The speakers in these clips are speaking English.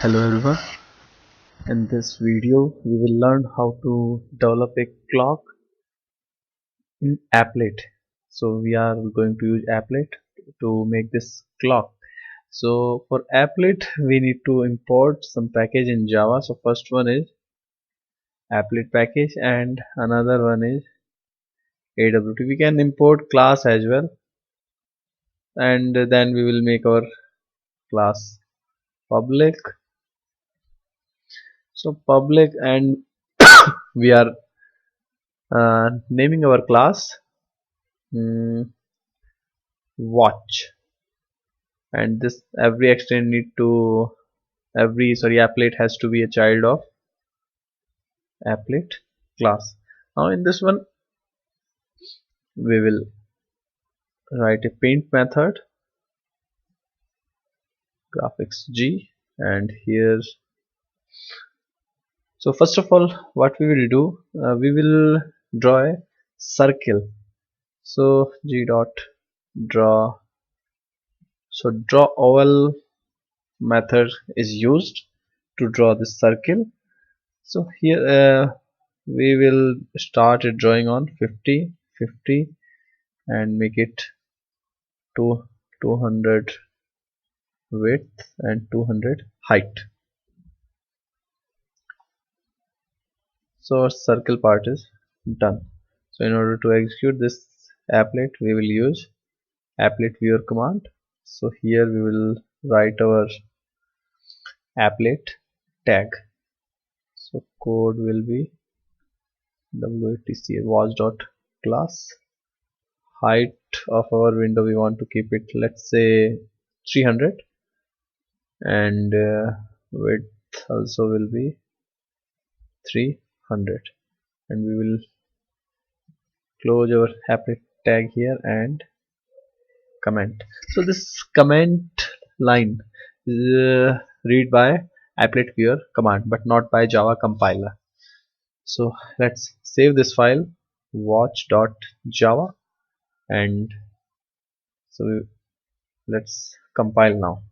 Hello everyone. In this video we will learn how to develop a clock in Applet. So we are going to use Applet to make this clock. So for Applet we need to import some package in Java. So first one is Applet package and another one is AWT. We can import class as well, and then we will make our class public. So public, and we are naming our class watch, and this every extend need to applet has to be a child of applet class. Now in this one we will write a paint method graphics g, and here, so first of all what we will do, we will draw a circle. So g dot draw, so draw oval method is used to draw this circle. So here we will start a drawing on 50 50 and make it to 200 width and 200 height. So our circle part is done. So in order to execute this applet we will use applet viewer command. So here we will write our applet tag. So code will be watch watch dot class. Height of our window we want to keep it, let's say 300, and width also will be 300, and we will close our applet tag here and comment. So this comment line is read by applet viewer command but not by Java compiler. So let's save this file watch.java, and so let's compile now.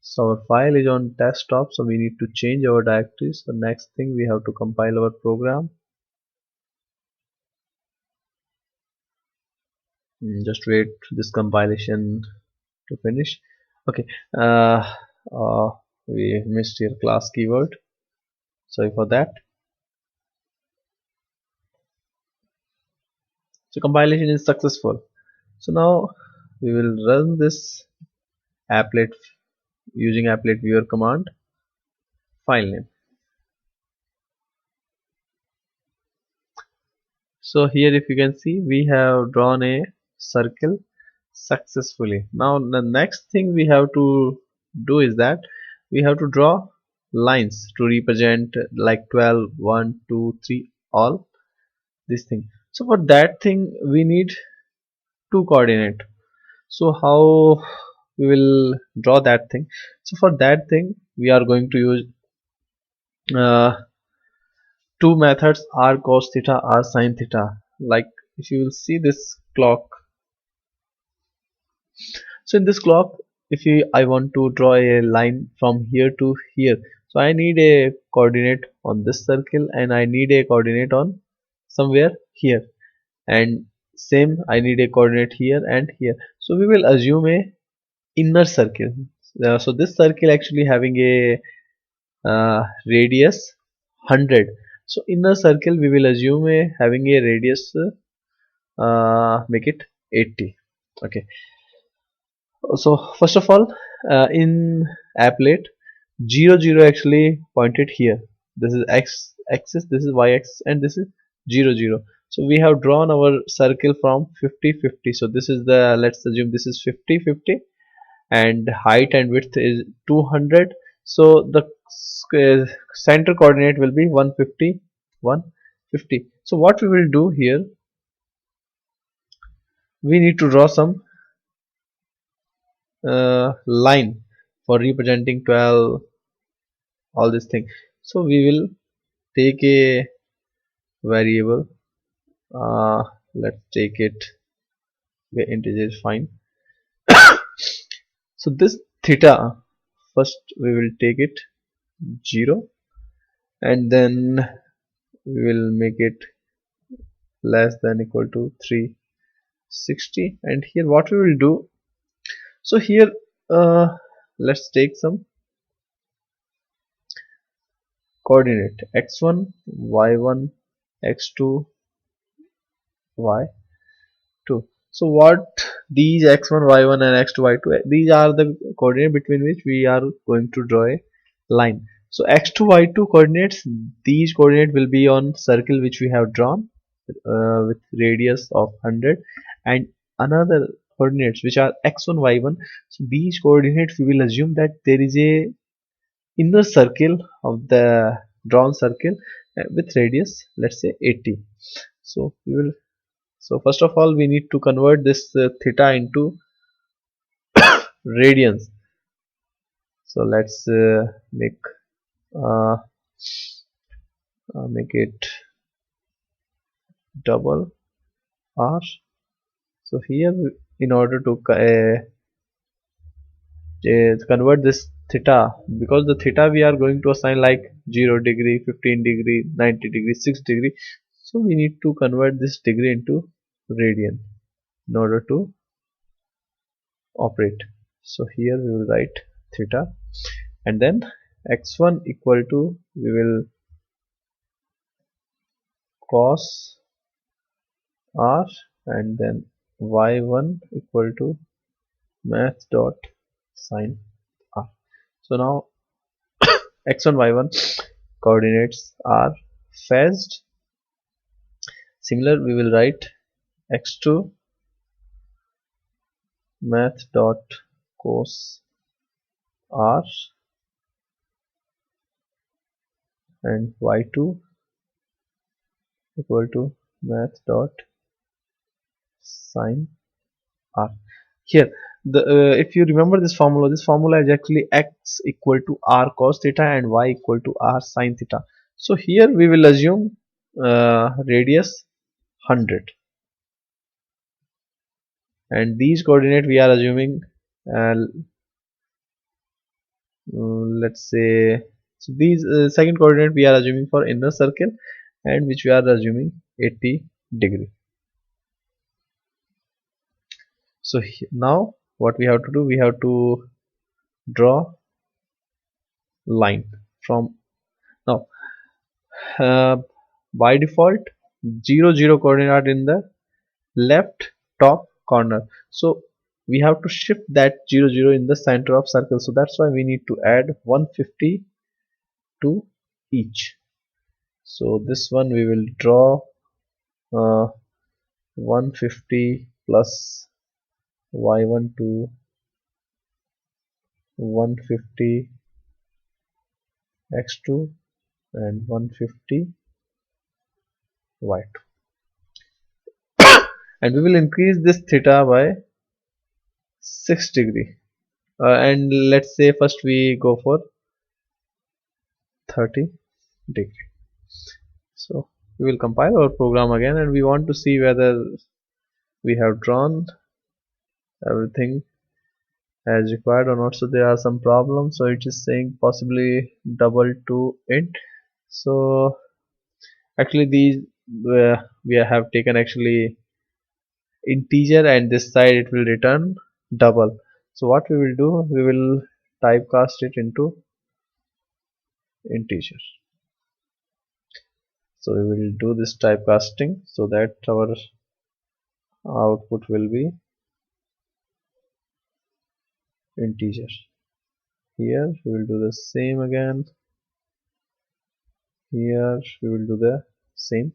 So our file is on desktop, so we need to change our directory. So next thing, we have to compile our program. Just wait this compilation to finish. Okay, we missed here class keyword, sorry for that. So compilation is successful. So now we will run this applet using applet viewer command. File name. So here if you can see we have drawn a circle successfully. Now the next thing we have to do is that we have to draw lines to represent like 12 1 2 3 all this thing. So for that thing we need two coordinate. So how we will draw that thing? So for that thing we are going to use two methods, r cos theta, r sin theta. Like if you will see this clock, so in this clock if I want to draw a line from here to here, so I need a coordinate on this circle and I need a coordinate on somewhere here, and same I need a coordinate here and here. So we will assume a inner circle. So this circle actually having a radius 100. So inner circle we will assume a having a radius make it 80. Okay, so first of all in applet 0 0 actually pointed here. This is x axis, this is y axis, and this is 0 0. So we have drawn our circle from 50 50. So this is the, let's assume this is 50 50, and height and width is 200. So the center coordinate will be 150 150. So what we will do here, we need to draw some line for representing 12 all this thing. So we will take a variable, let's take it the integer is fine. So this theta first we will take it 0, and then we will make it less than equal to 360. And here what we will do, so here let's take some coordinate x1 y1 x2 y2. So what these x1 y1 and x2 y2, these are the coordinate between which we are going to draw a line. So x2 y2 coordinates, these coordinate will be on circle which we have drawn with radius of 100, and another coordinates which are x1 y1. So these coordinates we will assume that there is a inner circle of the drawn circle with radius, let's say 80. So we will, so first of all we need to convert this theta into radians. So let's uh, make it double r. So here in order to convert this theta, because the theta we are going to assign like 0 degree, 15 degree, 90 degree, 6 degree, so we need to convert this degree into radian in order to operate. So here we will write theta, and then x1 equal to, we will cos r, and then y1 equal to math dot sine r. So now x1 y1 coordinates are phased. Similar, we will write x2 math dot cos r, and y2 equal to math dot sine r. Here the if you remember this formula is actually x equal to r cos theta and y equal to r sine theta. So here we will assume radius 100, and these coordinate we are assuming uh, let's say, so these second coordinate we are assuming for inner circle, and which we are assuming 80 degree. So now what we have to do, we have to draw line from now. By default 0 0 coordinate in the left top corner, so we have to shift that 0 0 in the center of circle. So that's why we need to add 150 to each. So this one we will draw 150 plus y1 to 150 x2 and 150 y2, and we will increase this theta by 6 degree, and let's say first we go for 30 degree. So we will compile our program again, and we want to see whether we have drawn everything as required or not. So there are some problems, so it is saying possibly double to int. So actually these we have taken actually integer, and this side it will return double. So what we will do, we will typecast it into integer. So we will do this typecasting so that our output will be integer. Here we will do the same again. Here we will do the same.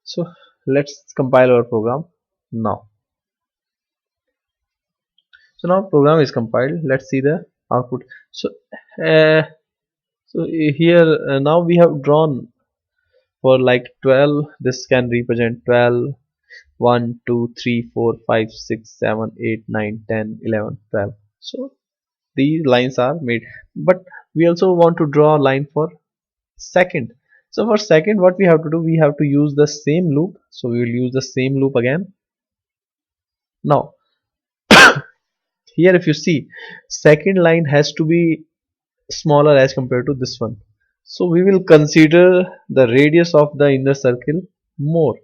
So let's compile our program now. So now program is compiled. Let's see the output. So here now we have drawn for like 12. This can represent 12, 1 2 3 4 5 6 7 8 9 10 11 12. So these lines are made, but we also want to draw a line for second. So for second, what we have to do, we have to use the same loop. So we will use the same loop again. Now here if you see, second line has to be smaller as compared to this one. So we will consider the radius of the inner circle more.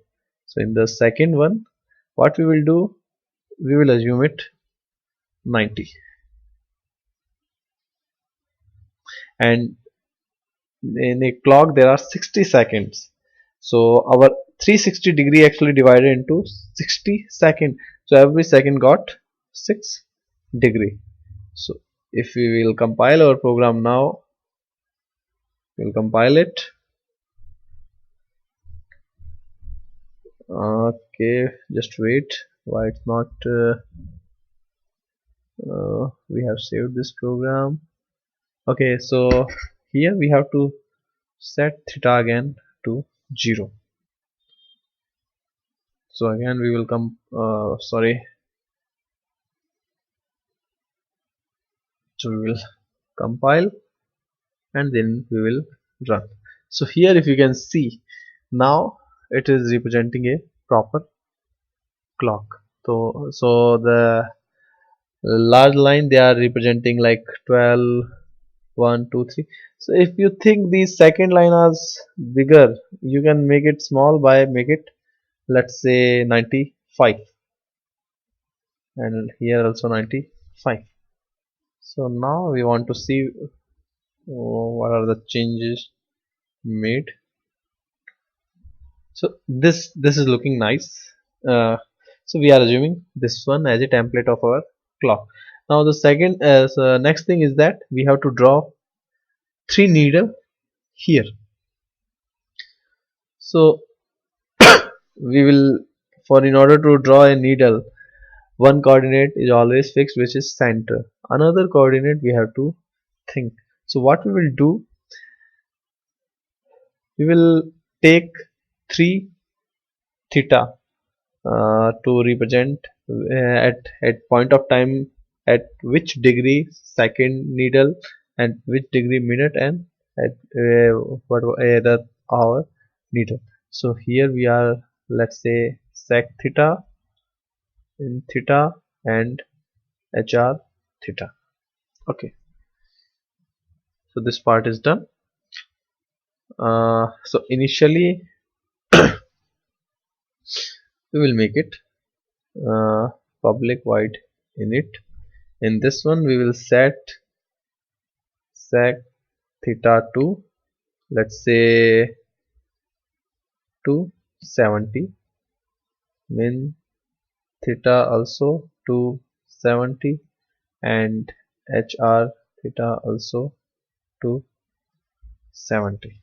So in the second one, what we will do, we will assume it 90, and in a clock there are 60 seconds. So our 360 degree actually divided into 60 seconds. So every second got 6 degree. So if we will compile our program now, we'll compile it. Okay, just wait. Why it's not? We have saved this program. Okay, so here we have to set theta again to 0. So again we will come. Sorry. So we will compile and then we will run. So here if you can see, now it is representing a proper clock. So the large line they are representing like 12, 1, 2, 3. So if you think these second line are bigger, you can make it small by make it, let's say, 95, and here also 95. So now we want to see what are the changes made. So this is looking nice. uh, so we are assuming this one as a template of our clock. Now the second so next thing is that we have to draw 3 needle here. So we will, for in order to draw a needle, one coordinate is always fixed, which is center. Another coordinate we have to think. So what we will do, we will take 3 theta to represent at point of time at which degree second needle, and which degree minute, and at the hour needle. So here we are, let's say, sec theta in theta and hr theta. Okay, so this part is done. So initially we will make it public void init. In this one we will set sec theta to, let's say, 270, min theta also 270, and hr theta also 270.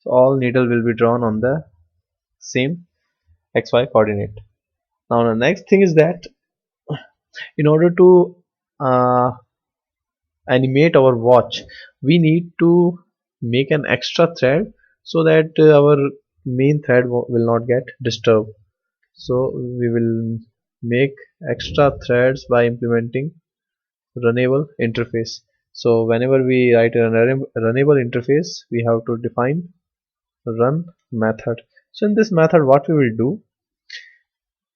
So all needle will be drawn on the same xy coordinate. Now the next thing is that in order to uh, animate our watch, we need to make an extra thread so that our main thread will not get disturbed. So we will make extra threads by implementing runnable interface. So whenever we write a runnable interface, we have to define run method. So in this method what we will do,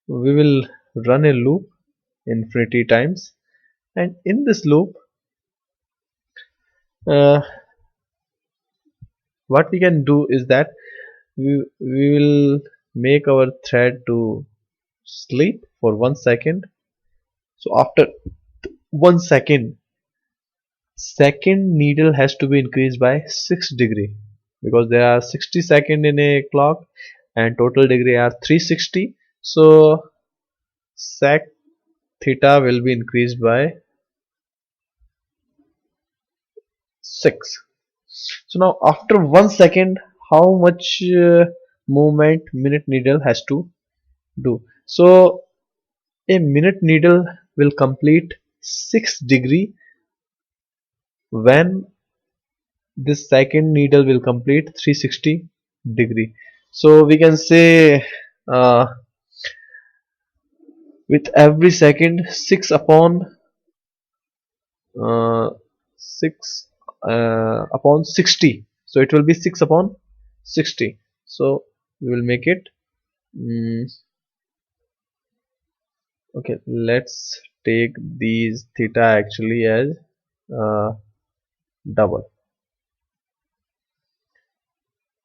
we will run a loop infinity times, and in this loop uh, what we can do is that we will make our thread to sleep for 1 second. So after 1 second, second needle has to be increased by 6 degree, because there are 60 seconds in a clock and total degree are 360. So sec theta will be increased by 6. So now after 1 second, how much movement minute needle has to do? So a minute needle will complete 6 degree when this second needle will complete 360 degree. So we can say with every second 6 upon 6 upon 60. So it will be 6 upon 60. So we will make it Okay, let's take these theta actually as uh, double.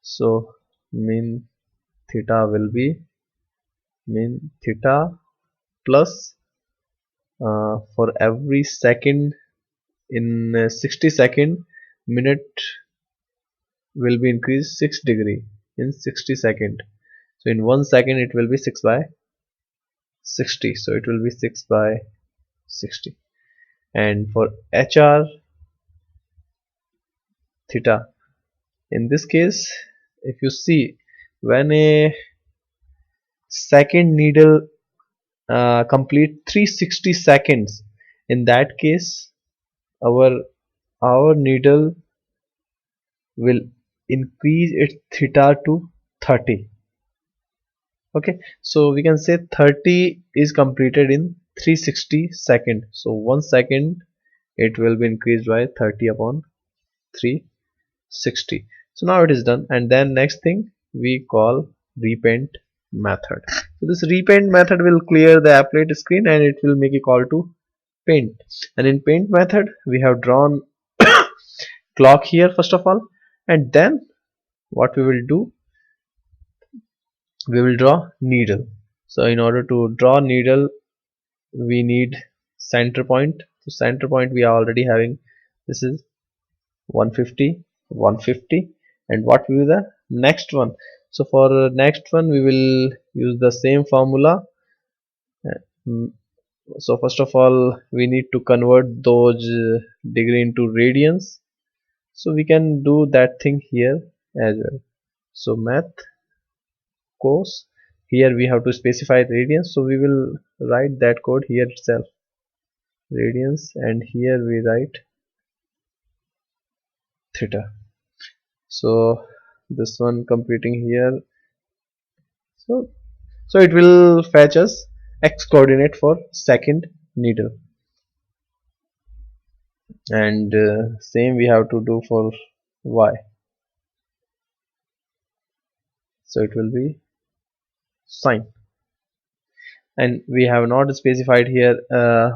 So min theta will be min theta plus for every second in 60 second minute will be increased 6 degree in 60 second. So in 1 second it will be 6 by 60. So it will be 6 by 60. And for HR theta, in this case, if you see, when a second needle complete 360 seconds, in that case our needle will increase its theta to 30. Okay, so we can say 30 is completed in 360 second. So 1 second it will be increased by 30 upon 360. So now it is done, and then next thing we call repaint method. So this repaint method will clear the applet screen and it will make a call to paint. And in paint method we have drawn clock here first of all, and then what we will do, we will draw needle. So in order to draw needle we need center point. So center point we are already having, this is 150, 150, and what will be the next one? So for next one we will use the same formula. Mm, so first of all we need to convert those degree into radians, so we can do that thing here as well. So math course, here we have to specify radians, so we will write that code here itself, radians, and here we write theta. So this one completing here, so it will fetch us x coordinate for second needle, and same we have to do for y. So it will be sine, and we have not specified here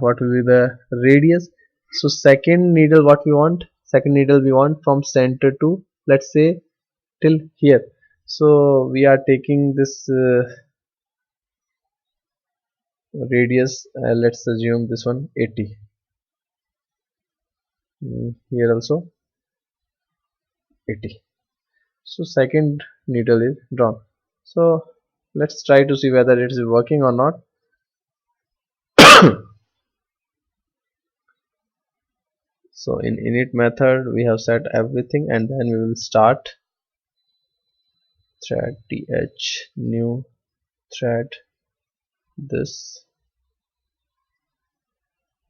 what will be the radius. So second needle, what we want, second needle we want from center to, let's say, till here. So we are taking this radius, let's assume this one 80. Here also 80. So second needle is drawn. So let's try to see whether it is working or not. So in init method we have set everything, and then we will start thread th new thread this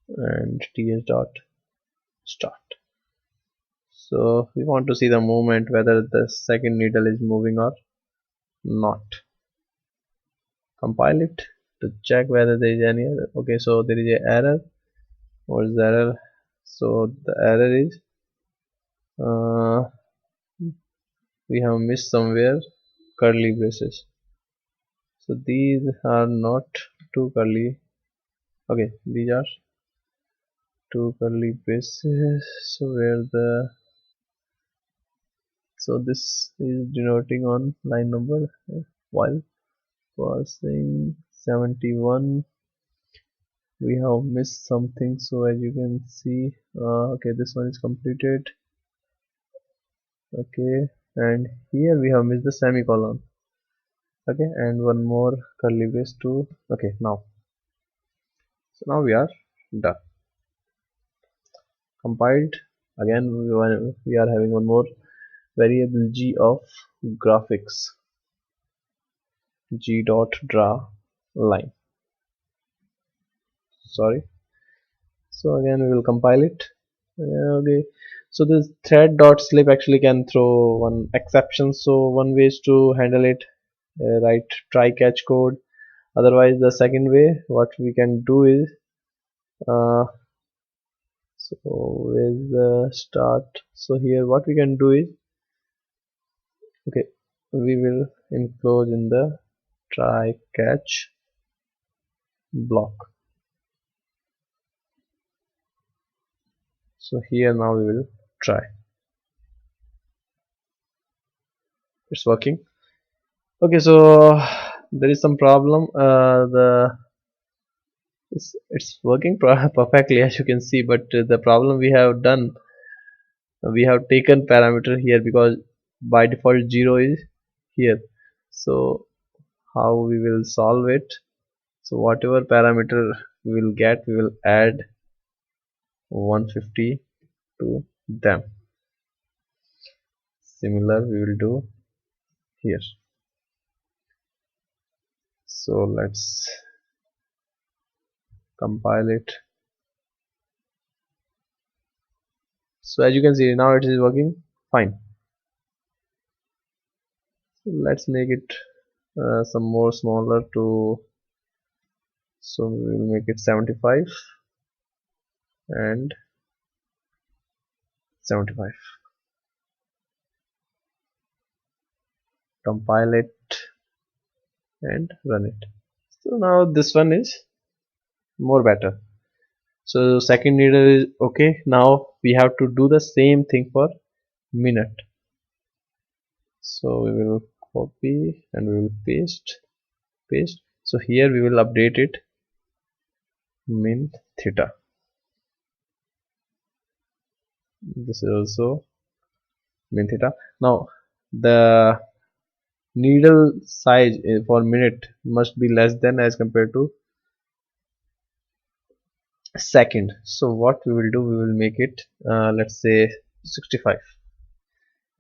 and ts dot start. So we want to see the movement, whether the second needle is moving or not. Compile it to check whether there is any error. Okay, so there is a error. What is the error? So the error is we have missed somewhere curly braces. So these are not two curly. Okay, these are two curly braces. So where the, so this is denoting on line number, while passing 71 we have missed something. So as you can see, okay, this one is completed. Okay, and here we have missed the semicolon. Okay, and one more curly brace too. Okay, now, so now we are done. Compiled. Again we are having one more variable g of graphics, g dot draw line. Sorry. So again we will compile it. Okay, so this thread dot slip actually can throw one exception. So one way is to handle it, write try catch code. Otherwise the second way what we can do is so where's the start? So here what we can do is, okay, we will enclose in the try catch block. So here now we will try. It's working. Okay, so there is some problem. It's working perfectly, as you can see, but the problem we have done, we have taken parameter here because by default 0 is here. So how we will solve it? So whatever parameter we will get, we will add 150 to them. Similar we will do here. So let's compile it. So as you can see, now it is working fine. Let's make it some more smaller to, so we will make it 75 and 75. Compile it and run it. So now this one is more better. So second needle is okay. Now we have to do the same thing for minute. So we will copy and we will paste. So here we will update it min theta. This is also min theta. Now the needle size for minute must be less than as compared to second. So what we will do, we will make it let's say 65,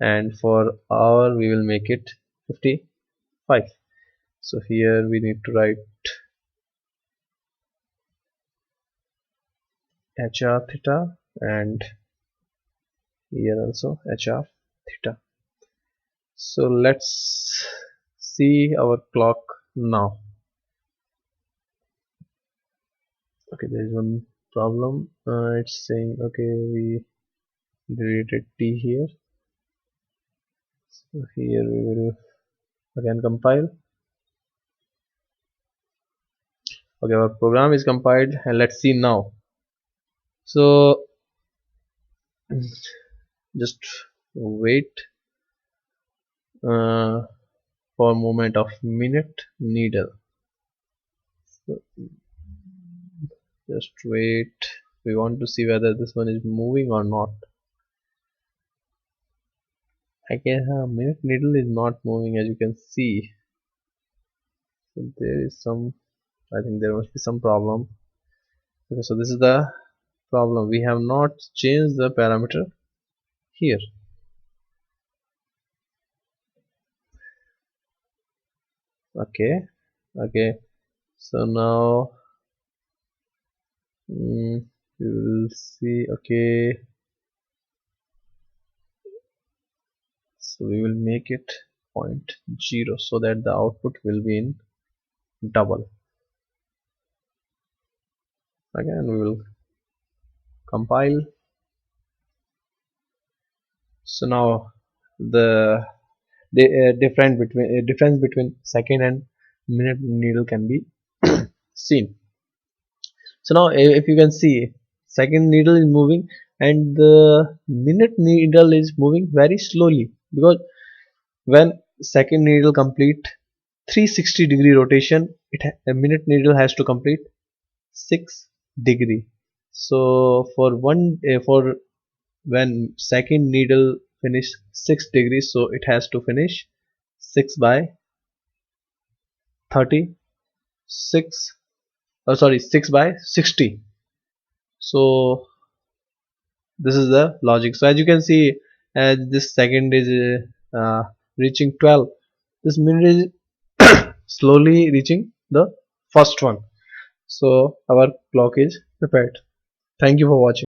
and for hour we will make it 55. So here we need to write hr theta, and here also hr theta. So let's see our clock now. Okay, there is one problem. It's saying okay, we deleted t here. So here we will again compile. Okay, our program is compiled, and let's see now. So just wait for moment of minute needle. So just wait, we want to see whether this one is moving or not. I guess minute needle is not moving, as you can see. So there is some, I think there must be some problem. Okay, so this is the problem. We have not changed the parameter here. Okay, so now we will see. Okay, so we will make it 0.0 so that the output will be in double. Again we will compile. So now the difference between second and minute needle can be seen. So now if you can see, second needle is moving and the minute needle is moving very slowly, because when second needle complete 360-degree rotation, a minute needle has to complete 6 degree. So for when second needle finish 6 degrees, so it has to finish 6 by 36, oh sorry, 6 by 60. So this is the logic. So as you can see, as this second is reaching 12, this minute is slowly reaching the first one. So our clock is prepared. Thank you for watching.